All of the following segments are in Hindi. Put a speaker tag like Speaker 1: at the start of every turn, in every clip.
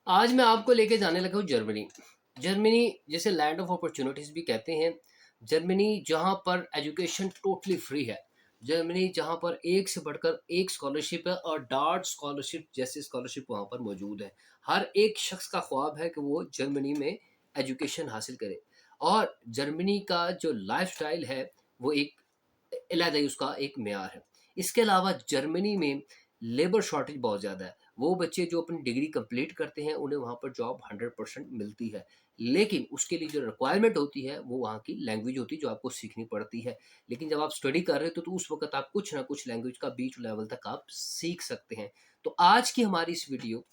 Speaker 1: आज मैं आपको लेके जाने लगा हूँ जर्मनी। जर्मनी जिसे लैंड ऑफ अपॉर्चुनिटीज़ भी कहते हैं। जर्मनी जहाँ पर एजुकेशन टोटली फ्री है। जर्मनी जहाँ पर एक से बढ़कर एक स्कॉलरशिप है और डार्ट स्कॉलरशिप जैसी स्कॉलरशिप वहाँ पर मौजूद है। हर एक शख्स का ख्वाब है कि वो जर्मनी में एजुकेशन हासिल करे और जर्मनी का जो लाइफ़स्टाइल है वो एक अलग ही उसका एक मेयार है। इसके अलावा जर्मनी में लेबर शॉर्टेज बहुत ज़्यादा है। वो बच्चे जो अपनी डिग्री कंप्लीट करते हैं उन्हें वहाँ पर जॉब 100% मिलती है। लेकिन उसके लिए जो रिक्वायरमेंट होती है वो वहाँ की लैंग्वेज होती है जो आपको सीखनी पड़ती है। लेकिन जब आप स्टडी कर रहे हो तो उस वक़्त आप कुछ ना कुछ लैंग्वेज का बीच लेवल तक आप सीख सकते हैं। तो आज की हमारी इस वीडियो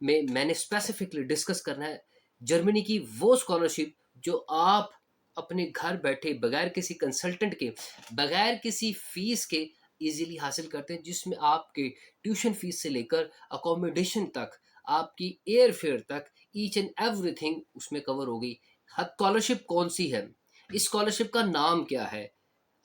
Speaker 1: में मैंने स्पेसिफिकली डिस्कस करना है जर्मनी की वो स्कॉलरशिप जो आप अपने घर बैठे बगैर किसी कंसल्टेंट के, बगैर किसी फीस के इजीली हासिल करते हैं, जिसमें आपके ट्यूशन फीस से लेकर अकोमोडेशन तक, आपकी एयर फेयर तक, ईच एंड एवरीथिंग उसमें कवर हो गई। स्कॉलरशिप कौन सी है, इस स्कॉलरशिप का नाम क्या है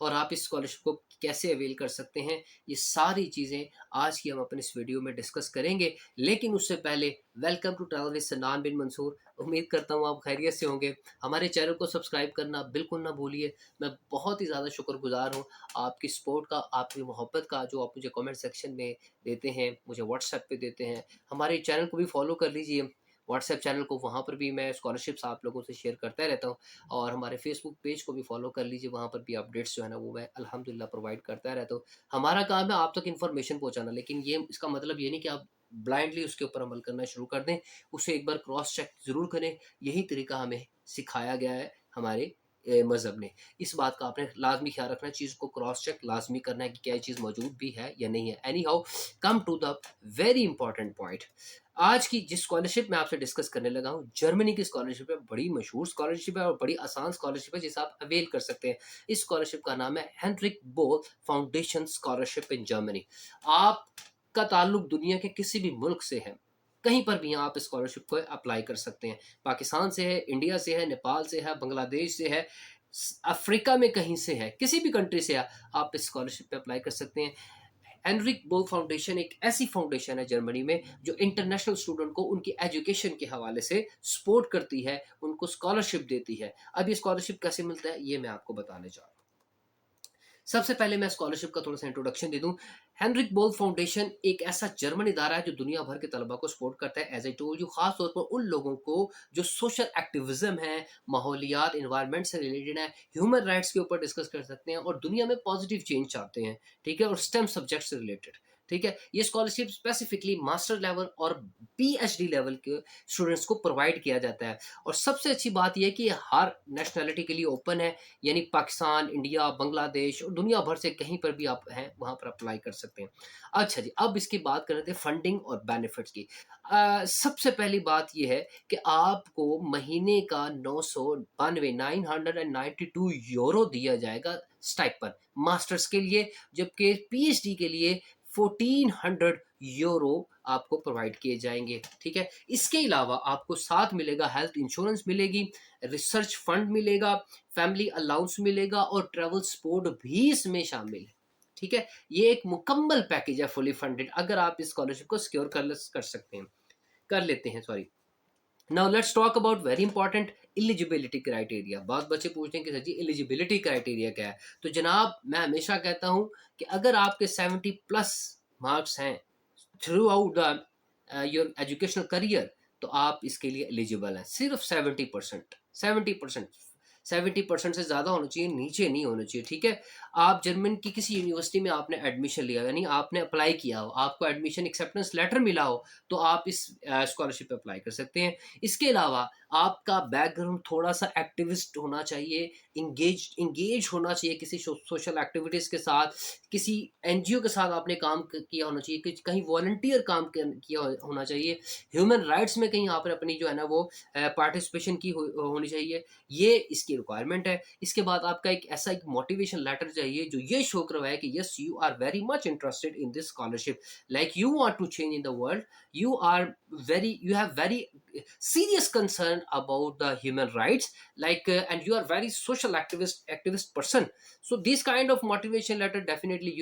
Speaker 1: और आप इस स्कॉलरशिप को कैसे अवेल कर सकते हैं, ये सारी चीज़ें आज की हम अपने इस वीडियो में डिस्कस करेंगे। लेकिन उससे पहले वेलकम टू ट्रैवल विद सन्नान बिन मंसूर। उम्मीद करता हूँ आप खैरियत से होंगे। हमारे चैनल को सब्सक्राइब करना बिल्कुल ना भूलिए। मैं बहुत ही ज़्यादा शुक्रगुजार हूँ आपकी सपोर्ट का, आपकी मोहब्बत का, जो आप मुझे कमेंट सेक्शन में देते हैं, मुझे व्हाट्सएप पे देते हैं। हमारे चैनल को भी फॉलो कर लीजिए, व्हाट्सएप चैनल को, वहाँ पर भी मैं स्कॉलरशिप्स आप लोगों से शेयर करता रहता हूँ। और हमारे फेसबुक पेज को भी फॉलो कर लीजिए, वहाँ पर भी अपडेट्स जो है ना वो मैं अल्हम्दुलिल्लाह प्रोवाइड करता रहता हूँ। हमारा काम है आप तक इन्फॉर्मेशन पहुँचाना, लेकिन ये इसका मतलब ये नहीं कि आप ब्लाइंडली उसके ऊपर अमल करना शुरू कर दें। उसे एक बार क्रॉस चेक ज़रूर करें। यही तरीका हमें सिखाया गया है हमारे मज़हब ने। इस बात का आपने लाज़मी ख़्याल रखना है, चीज़ को क्रॉस चेक लाज़मी करना है कि क्या ये चीज़ मौजूद भी है या नहीं है। Anyhow, come to the very important point. आज की जिस स्कॉलरशिप मैं आपसे डिस्कस करने लगा हूँ, जर्मनी की स्कॉलरशिप है। बड़ी मशहूर स्कॉलरशिप है और बड़ी आसान स्कॉलरशिप है जिसे आप अवेल कर सकते हैं। इस स्कॉलरशिप का नाम है हेनरिक बोल फाउंडेशन स्कॉलरशिप इन जर्मनी। आपका ताल्लुक दुनिया के किसी भी मुल्क से है, कहीं पर भी आप स्कॉलरशिप को अप्लाई कर सकते हैं। पाकिस्तान से है, इंडिया से है, नेपाल से है, बांग्लादेश से है, अफ्रीका में कहीं से है, किसी भी कंट्री से है, आप इस स्कॉलरशिप पे अप्लाई कर सकते हैं। हेनरिक बोल फाउंडेशन एक ऐसी फाउंडेशन है जर्मनी में जो इंटरनेशनल स्टूडेंट को उनकी एजुकेशन के हवाले से सपोर्ट करती है, उनको स्कॉलरशिप देती है। अब ये स्कॉलरशिप कैसे मिलता है ये मैं आपको बताने जा रहा हूँ। सबसे पहले मैं स्कॉलरशिप का थोड़ा सा इंट्रोडक्शन दे दूं। हेनरिक बोल फाउंडेशन एक ऐसा जर्मन इदारा है जो दुनिया भर के तलबा को सपोर्ट करता है। एज आई टोल्ड यू, खास तौर पर उन लोगों को जो सोशल एक्टिविज्म है, माहौलियात, इन्वायरमेंट से रिलेटेड है, ह्यूमन राइट्स के ऊपर डिस्कस कर सकते हैं और दुनिया में पॉजिटिव चेंज चाहते हैं। ठीक है, और स्टेम सब्जेक्ट से रिलेटेड। ठीक है, ये स्कॉलरशिप स्पेसिफिकली मास्टर लेवल और पीएचडी लेवल के स्टूडेंट्स को प्रोवाइड किया जाता है। और सबसे अच्छी बात यह है कि ये हर नेशनैलिटी के लिए ओपन है, यानी पाकिस्तान, इंडिया, बांग्लादेश और दुनिया भर से कहीं पर भी आप हैं वहाँ पर अप्लाई कर सकते हैं। अच्छा जी, अब इसकी बात कर रहे थे फंडिंग और बेनिफिट्स की। सबसे पहली बात ये है कि आपको महीने का 992 992 यूरो दिया जाएगा स्टाइपेंड मास्टर्स के लिए, जबकि पीएचडी के लिए 1400 यूरो आपको प्रोवाइड किए जाएंगे। ठीक है, इसके अलावा आपको साथ मिलेगा हेल्थ इंश्योरेंस मिलेगी, रिसर्च फंड मिलेगा, फैमिली अलाउंस मिलेगा और ट्रैवल सपोर्ट भी इसमें शामिल है। ठीक है, ये एक मुकम्मल पैकेज है, फुली फंडेड, अगर आप इस स्कॉलरशिप को सिक्योर कर सकते हैं, कर लेते हैं, sorry. Now let's talk about very important eligibility criteria. बहुत बच्चे पूछते हैं कि सर जी एलिजिबिलिटी क्राइटेरिया क्या है। तो जनाब, मैं हमेशा कहता हूं कि अगर आपके 70 प्लस मार्क्स हैं through out the your educational career, तो आप इसके लिए एलिजिबल हैं। सिर्फ 70%, 70%, 70% से ज़्यादा होना चाहिए, नीचे नहीं होना चाहिए। ठीक है, आप जर्मन की किसी यूनिवर्सिटी में आपने एडमिशन लिया, यानी आपने अप्लाई किया हो, आपको एडमिशन एक्सेप्टेंस लेटर मिला हो, तो आप इस स्कॉलरशिप पे अप्लाई कर सकते हैं। इसके अलावा आपका बैकग्राउंड थोड़ा सा एक्टिविस्ट होना चाहिए, इंगेज होना चाहिए किसी सोशल एक्टिविटीज़ के साथ, किसी एनजीओ के साथ आपने काम किया होना चाहिए, कहीं वॉलंटियर काम किया होना चाहिए, ह्यूमन राइट्स में कहीं आपने अपनी जो है ना वो पार्टिसिपेशन की होनी चाहिए। ये इसकी रिक्वायरमेंट है। इसके बाद आपका एक ऐसा एक मोटिवेशन लेटर चाहिए जो ये शो करवाए कि yes you are very much interested in this scholarship, like you want to change in the world, you have very serious concern about the human rights, like and you are very social activist person. So this kind of motivation letter definitely,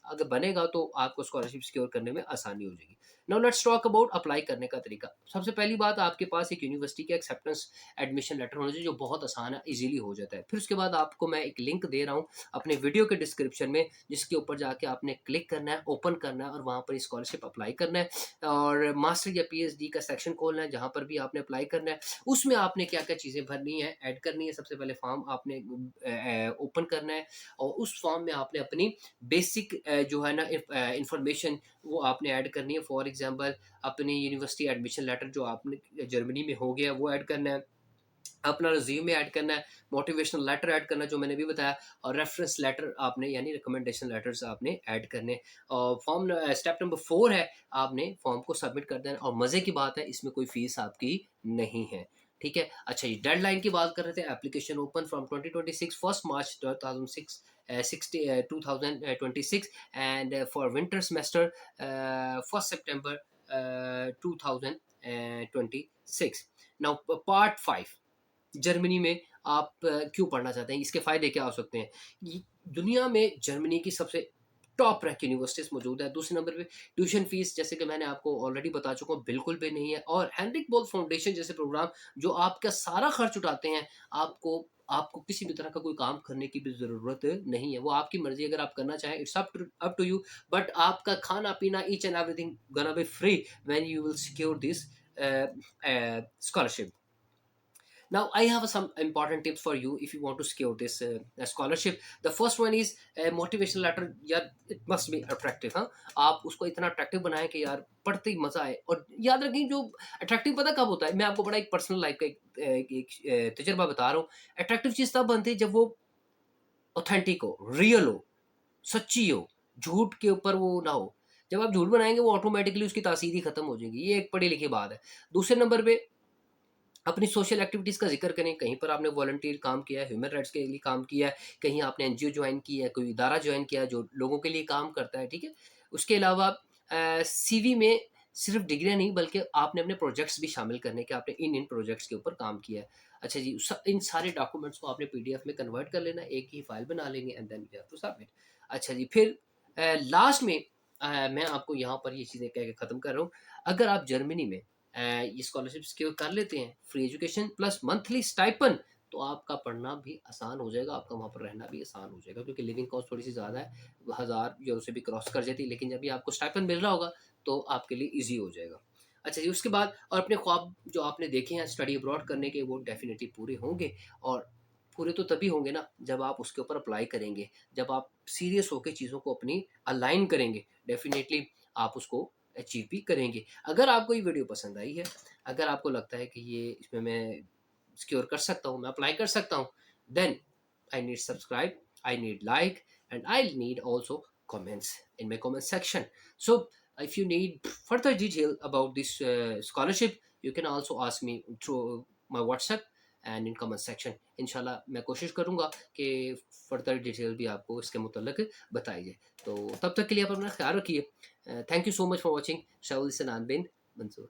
Speaker 1: अगर बनेगा तो आपको स्कॉलरशिप सिक्योर करने में आसानी हो जाएगी। Now let's talk about apply करने का तरीका। सबसे पहली बात, आपके पास एक यूनिवर्सिटी का एक्सेप्टेंस एडमिशन लेटर होना चाहिए, जो बहुत आसान है, इजीली हो जाता है। फिर उसके बाद आपको मैं एक लिंक दे रहा हूँ अपने वीडियो के डिस्क्रिप्शन में, जिसके ऊपर जाके आपने क्लिक करना है, ओपन करना है और वहाँ पर स्कॉलरशिप अप्लाई करना है। और मास्टर या पीएचडी का सेक्शन खोलना है जहाँ पर भी आपने अप्लाई करना है। उसमें आपने क्या क्या चीज़ें भरनी है, ऐड करनी है। सबसे पहले फॉर्म आपने ओपन करना है और उस फॉर्म में आपने अपनी बेसिक जो है ना इंफॉर्मेशन वो आपने ऐड करनी है। फॉर एग्जांपल अपनी यूनिवर्सिटी एडमिशन लेटर जो आपने जर्मनी में हो गया वो ऐड करना है, अपना रिज्यूमे ऐड करना है, मोटिवेशनल लेटर ऐड करना है जो मैंने भी बताया, और रेफरेंस लेटर आपने यानी रिकमेंडेशन लेटर्स आपने ऐड करने। और फॉर्म स्टेप नंबर 4 है, आपने फॉर्म को सबमिट कर देना। और मज़े की बात है, इसमें कोई फीस आपकी नहीं है। ठीक है, अच्छा जी, डेडलाइन की बात कर रहे थे। Application open from 2026 first March 2006 2026 and for winter semester first September 2026। Now part 5, Germany में आप क्यों पढ़ना चाहते हैं, इसके फ़ायदे क्या हो सकते हैं। दुनिया में जर्मनी की सबसे टॉप रैंक यूनिवर्सिटीज़ मौजूद है। दूसरे नंबर पे ट्यूशन फीस, जैसे कि मैंने आपको ऑलरेडी बता चुका हूँ, बिल्कुल भी नहीं है। और हेनरिक बोल फाउंडेशन जैसे प्रोग्राम जो आपका सारा खर्च उठाते हैं, आपको आपको किसी भी तरह का कोई काम करने की भी ज़रूरत नहीं है। वो आपकी मर्ज़ी, अगर आप करना चाहें, it's up to you. But आपका खाना पीना each and everything gonna be free when you will secure this scholarship. Now, I have some important tips for you if you want to secure this scholarship. The first one is motivational letter. यार, it must be attractive. हाँ, आप उसको इतना अट्रैक्टिव बनाएं कि यार पढ़ते ही मजा आए। और याद रखें, जो अट्रैक्टिव पता कब होता है, मैं आपको बड़ा एक पर्सनल लाइफ का एक तजर्बा बता रहा हूँ। अट्रैक्टिव चीज़ तब बनती है जब वो ऑथेंटिक हो, रियल हो, सच्ची हो, झूठ के ऊपर वो ना हो। जब आप झूठ बनाएंगे, वो ऑटोमेटिकली उसकी तासीर ही खत्म हो जाएगी। ये एक पढ़ी लिखी बात है। दूसरे नंबर पे अपनी सोशल एक्टिविटीज़ का ज़िक्र करें। कहीं पर आपने वॉलंटियर काम किया है, ह्यूमन राइट्स के लिए काम किया है, कहीं आपने एनजीओ जॉइन की है, कोई इदारा जॉइन किया है जो लोगों के लिए काम करता है, ठीक है? उसके अलावा सीवी में सिर्फ़ डिग्रियाँ नहीं, बल्कि आपने अपने प्रोजेक्ट्स भी शामिल करने के, आपने इन प्रोजेक्ट्स के ऊपर काम किया है। अच्छा जी, इन सारे डॉक्यूमेंट्स को आपने पीडीएफ में कन्वर्ट कर लेना, एक ही फ़ाइल बना लेंगे and then you have to submit. अच्छा जी, फिर लास्ट में मैं आपको यहाँ पर ये चीज़ें कह के ख़त्म कर रहा हूँ। अगर आप जर्मनी में ये स्कॉलरशिप सिक्योर कर लेते हैं, free education plus monthly stipend, तो आपका पढ़ना भी आसान हो जाएगा, आपका वहाँ पर रहना भी आसान हो जाएगा, क्योंकि लिविंग कॉस्ट थोड़ी सी ज़्यादा है, 1000 यूरो से भी क्रॉस कर जाती है, लेकिन जब भी आपको स्टाइपेंड मिल रहा होगा तो आपके लिए ईजी हो जाएगा। अच्छा जी, उसके बाद और अपने ख्वाब जो आपने देखे हैं स्टडी अब्रॉड करने के, वो डेफिनेटली पूरे होंगे। और पूरे तो तभी होंगे ना जब आप उसके ऊपर अप्लाई करेंगे, जब आप सीरियस होकर चीज़ों को अपनी अलाइन करेंगे, डेफिनेटली आप उसको अचीव भी करेंगे। अगर आपको ये वीडियो पसंद आई है, अगर आपको लगता है कि ये इसमें मैं सिक्योर कर सकता हूँ, मैं अप्लाई कर सकता हूँ, then I need subscribe, I need like and I need also comments in my comment section. So if you need further detail about this scholarship, you can also ask me through my WhatsApp and in comment section. इंशाल्लाह मैं कोशिश करूँगा कि फर्दर डिटेल भी आपको इसके मुतल्लिक बताई जाए। तो तब तक के लिए आप अपना ख्याल रखिए। Thank you so much for watching. Saul सनान बिन मंसूर।